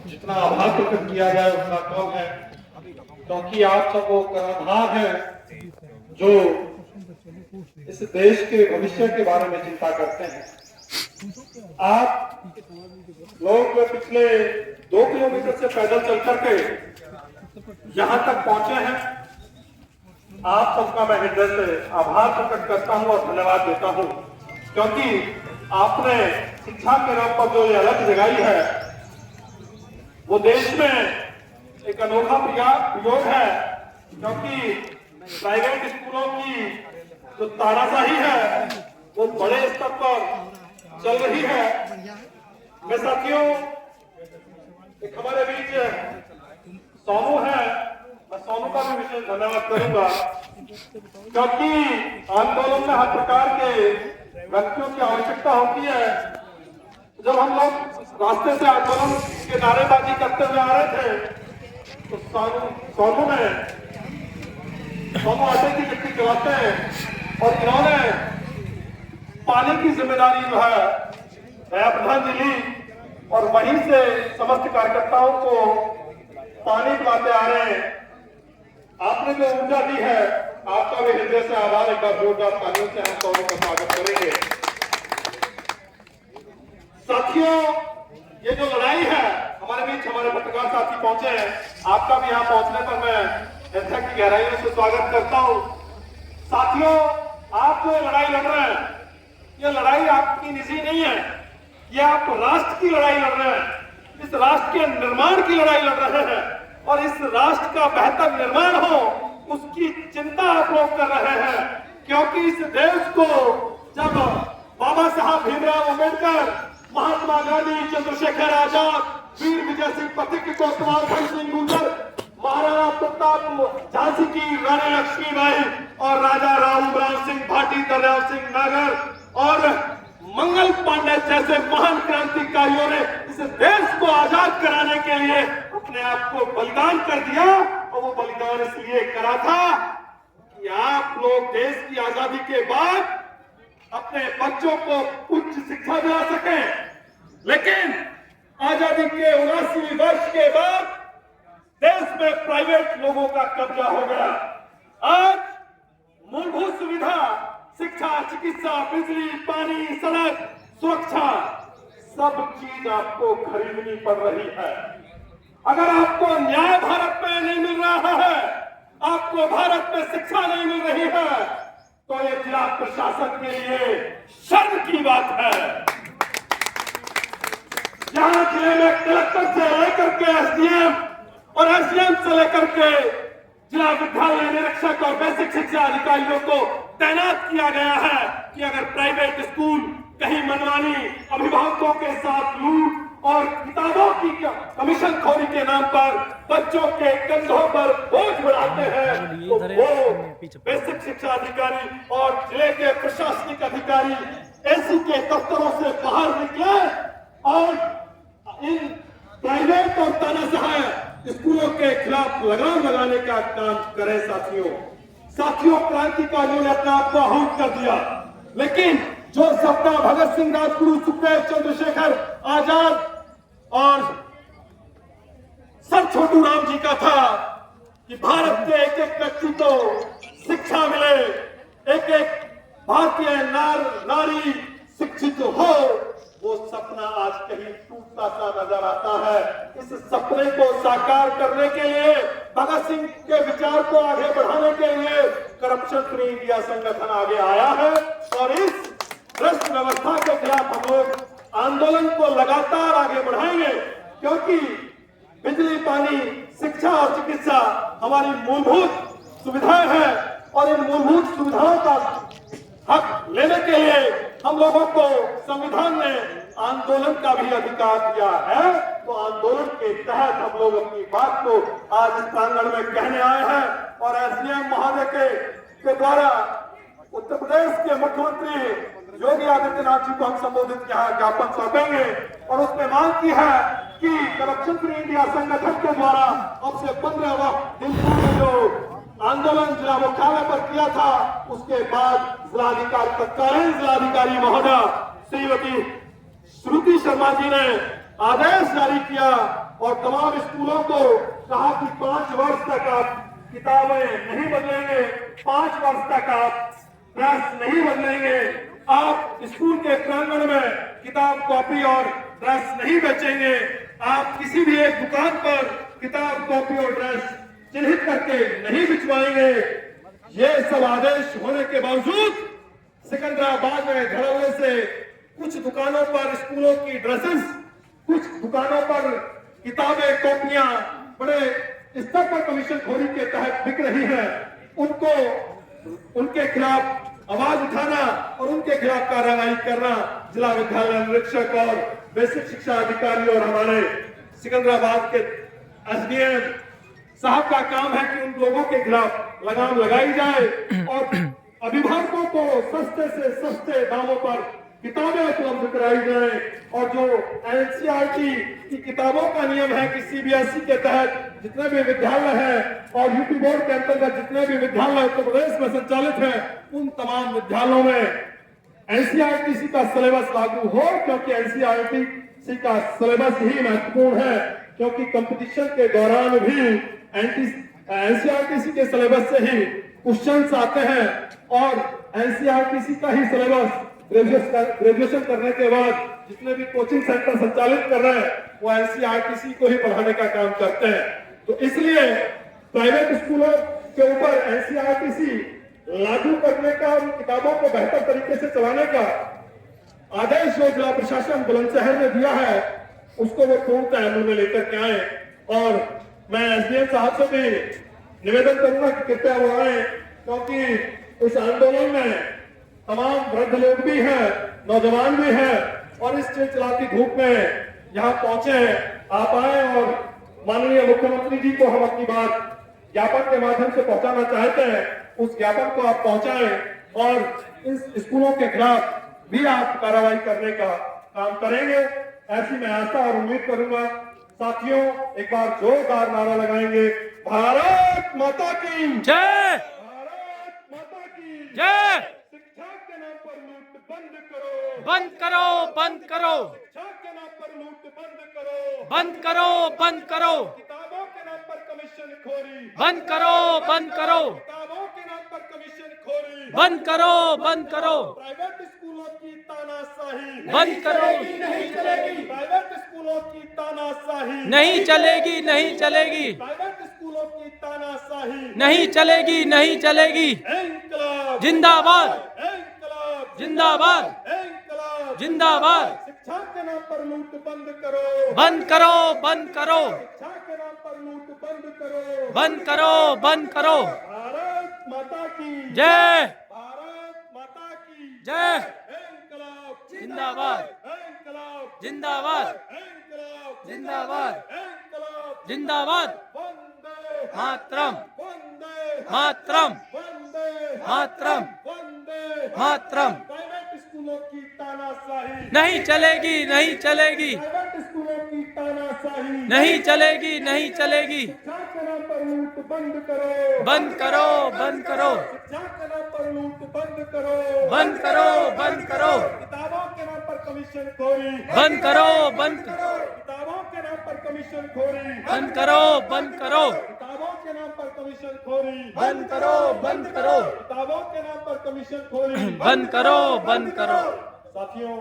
जितना आभार प्रकट किया जाए उतना कम है, क्योंकि आप सब वो कर्णधार हैं जो इस देश के भविष्य के बारे में चिंता करते हैं। आप लोग पिछले 2 किलोमीटर से पैदल चल करके यहाँ तक पहुंचे हैं। आप सबका मैं हृदय से आभार प्रकट करता हूं और धन्यवाद देता हूं, क्योंकि आपने शिक्षा के नाम पर जो ये अलग जगाई है वो देश में एक अनोखा प्रयोग है, क्योंकि प्राइवेट स्कूलों की जो तानाशाही है वो बड़े स्तर पर चल रही है। मैं साथियों, एक हमारे बीच सोनू है, मैं सोनू का भी विशेष धन्यवाद करूंगा, क्योंकि आंदोलन में हर प्रकार के व्यक्तियों की आवश्यकता होती है। जब हम लोग रास्ते से आंदोलन के नारेबाजी करते हुए आ रहे थे तो सोनू आटे की गिट्टी जलाते हैं और इन्होंने पानी की जिम्मेदारी जो है नया प्रधान जी ली और वहीं से समस्त कार्यकर्ताओं को पानी पिलाते आ रहे हैं। आपने जो ऊर्जा दी है आपका भी हृदय से आभार। एक बार जोरदार तालियों से हम सोनू का स्वागत करेंगे। साथियों, ये जो लड़ाई है, हमारे बीच हमारे पत्रकार साथी पहुंचे हैं, आपका भी यहाँ पहुंचने पर मैं हृदय की गहराइयों से स्वागत करता हूं। साथियों, आप जो लड़ाई लड़ रहे हैं, ये लड़ाई आपकी निजी नहीं है, ये आप राष्ट्र की लड़ाई लड़ रहे हैं। इस राष्ट्र के निर्माण की लड़ाई लड़ रहे हैं और इस राष्ट्र का बेहतर निर्माण हो उसकी चिंता आप लोग कर रहे हैं, क्योंकि इस देश को जब बाबा साहब भीमराव अम्बेडकर, महात्मा गांधी, चंद्रशेखर आजाद, वीर विजय सिंह पथिक, कोतवाल खंड सिंह गुर्जर, महाराणा प्रताप, झांसी की रानी लक्ष्मीबाई और राजा रामराव सिंह भाटी, दरियाव सिंह नागर और मंगल पांडे जैसे महान क्रांतिकारियों ने इस देश को आजाद कराने के लिए अपने आप को बलिदान कर दिया। और वो बलिदान इसलिए करा था कि आप लोग देश की आजादी के बाद अपने बच्चों को उच्च शिक्षा दिला सकें। लेकिन आजादी के 79 वर्ष के बाद देश में प्राइवेट लोगों का कब्जा हो गया। आज मूलभूत सुविधा, शिक्षा, चिकित्सा, बिजली, पानी, सड़क, सुरक्षा, सब चीज आपको खरीदनी पड़ रही है। अगर आपको न्याय भारत में नहीं मिल रहा है, आपको भारत में शिक्षा नहीं मिल रही है, तो ये जिला प्रशासन के लिए शर्म की बात है। यहां जिले में कलेक्टर से लेकर के एसडीएम और एसडीएम से लेकर के जिला विद्यालय निरीक्षक और बेसिक शिक्षा अधिकारियों को तैनात किया गया है कि अगर प्राइवेट स्कूल कहीं मनमानी, अभिभावकों के साथ लूट और किताबों की कमीशन खोरी के नाम पर बच्चों के कंधों पर बोझ बढ़ाते हैं, तो वो बेसिक शिक्षा अधिकारी और जिले के प्रशासनिक अधिकारी एसी के दफ्तरों से बाहर निकले और इन प्राइवेट और तानाशाह स्कूलों के खिलाफ लगाम लगाने का काम करें। साथियों, क्रांतिकारियों ने अपने आप को आहूत कर दिया, लेकिन जो सपना भगत सिंह, राजगुरु, सुखदेव, चंद्रशेखर आजाद और सर छोटू राम जी का था कि भारत के एक एक व्यक्ति को शिक्षा मिले, एक एक भारतीय नारी शिक्षित हो, वो सपना आज कहीं टूटता सा नजर आता है। इस सपने को साकार करने के लिए, भगत सिंह के विचार को आगे बढ़ाने के लिए करप्शन फ्री इंडिया संगठन आगे आया है और इस भ्रष्ट व्यवस्था के खिलाफ हम लोग आंदोलन को लगातार आगे बढ़ाएंगे, क्योंकि बिजली, पानी, शिक्षा और चिकित्सा हमारी मूलभूत सुविधाएं हैं और इन मूलभूत सुविधाओं का हक लेने के लिए हम लोगों को संविधान ने आंदोलन का भी अधिकार दिया है। तो आंदोलन के तहत हम लोग अपनी बात को आज इस प्रांगण में कहने आए हैं और एसडीएम महोदय के द्वारा उत्तर प्रदेश के मुख्यमंत्री योगी आदित्यनाथ जी को हम संबोधित यहाँ ज्ञापन सौंपेंगे और उसमें मांग की है कि करप्शन फ्री इंडिया संगठन के द्वारा अब से 15 दिन पूर्व जो आंदोलन जिला मुख्यालय पर किया था, उसके बाद जिलाधिकारी, तत्कालीन जिलाधिकारी महोदय श्रीमती श्रुति शर्मा जी ने आदेश जारी किया और तमाम स्कूलों को कहा कि 5 वर्ष तक आप किताबें नहीं बदलेंगे, 5 वर्ष तक आप ड्रेस नहीं बदलेंगे, आप स्कूल के प्रांगण में किताब कॉपी और ड्रेस नहीं बेचेंगे, आप किसी भी एक दुकान पर किताब कॉपी और ड्रेस चिन्हित करके नहीं बिचवाएंगे। ये सब आदेश होने के बावजूद सिकंदराबाद में धड़ल्ले से कुछ दुकानों पर स्कूलों की ड्रेसेस, कुछ दुकानों पर किताबें कॉपियां बड़े स्तर पर कमीशनखोरी के तहत बिक रही है। उनको उनके खिलाफ आवाज उठाना और उनके खिलाफ कार्रवाई करना जिला विद्यालय निरीक्षक और बेसिक शिक्षा अधिकारी और हमारे सिकंदराबाद के एसडीएम साहब का काम है कि उन लोगों के खिलाफ लगाम लगाई जाए और अभिभावकों को सस्ते से सस्ते दामों पर किताबें उपलब्ध कराई जाए। और जो एनसीईआरटी की किताबों का नियम है कि सीबीएसई के तहत जितने भी विद्यालय हैं और यूपी बोर्ड के अंतर्गत जितने भी विद्यालय उत्तर प्रदेश में संचालित हैं, उन तमाम विद्यालयों में एनसीईआरटी का सिलेबस लागू हो, क्योंकि एनसीईआरटी का सिलेबस ही महत्वपूर्ण है। क्योंकि कंपटीशन के दौरान भी एनसीईआरटी के सिलेबस से ही क्वेश्चंस आते हैं और एनसीईआरटी का ही सिलेबस ग्रेजुएशन करने के बाद जितने भी कोचिंग सेंटर संचालित कर रहे हैं वो एनसीईआरटी को ही पढ़ाने का काम करते हैं। तो इसलिए प्राइवेट स्कूलों के ऊपर एनसीईआरटी लागू करने का और किताबों को बेहतर तरीके से चलाने का आदेश जो जिला प्रशासन बुलंदशहर ने दिया है उसको वो पूर्णतः अमल में लेकर के आए। और मैं एसडीएम साहब से भी निवेदन करूंगा कि कृपया वो आए, क्योंकि इस आंदोलन में तमाम वृद्ध लोग भी हैं, नौजवान भी हैं और इस चिलचिलाती धूप में यहाँ पहुंचे हैं। आप आए और माननीय मुख्यमंत्री जी को हम अपनी बात ज्ञापन के माध्यम से पहुंचाना चाहते हैं, उस ज्ञापन को आप पहुंचाएं और इन स्कूलों के खिलाफ भी आप कार्रवाई करने का काम करेंगे, ऐसी मैं आशा और उम्मीद करूंगा। साथियों, एक बार जोरदार नारा लगाएंगे, भारत माता की जय, भारत माता की जय। शिक्षा के नाम पर लूट बंद करो, बंद करो, बंद करो, शिक्षा के नाम पर लूट बंद करो, बंद करो, बंद करो, किताबों के नाम पर कमीशन खोरी बंद करो, बंद करो, किताबों के नाम पर कमीशन खोरी बंद करो, बंद करो, प्राइवेट स्कूलों की तानाशाही बंद करो। नहीं चलेगी, प्राइवेट स्कूलों की तानाशाही नहीं चलेगी, नहीं चलेगी, प्राइवेट स्कूलों की तानाशाही नहीं चलेगी, नहीं चलेगी। इंकलाब जिंदाबाद, इंकलाब जिंदाबाद, इंकलाब जिंदाबाद। शिक्षा के नाम पर लूट बंद करो, बंद करो, बंद करो, शिक्षा के नाम पर लूट बंद करो, बंद करो, बंद करो। भारत माता की जय, भारत माता की जय। इंकलाब जिंदाबाद, इंकलाब जिंदाबाद, इंकलाब जिंदाबाद, इंकलाब जिंदाबाद। वंदे मातरम, वंदे मातरम, वंदे मातरम, वंदे मातरम। प्राइवेट स्कूलों की तानाशाही नहीं चलेगी, नहीं चलेगी, प्राइवेट स्कूलों की तानाशाही नहीं चलेगी, नहीं चलेगी। शिक्षा के नाम पर लूट बंद करो, बंद करो, बंद करो, शिक्षा के नाम पर लूट बंद करो, बंद करो, बंद करो, किताबों के नाम पर कमीशन खोरी बंद करो, बंद करो, किताबों के नाम पर कमीशन खोरी बंद करो, बंद करो, किताबों के नाम पर कमीशन खोरी बंद करो, बंद करो, किताबों के नाम पर कमीशन खोरी बंद करो, बंद करो। साथियों,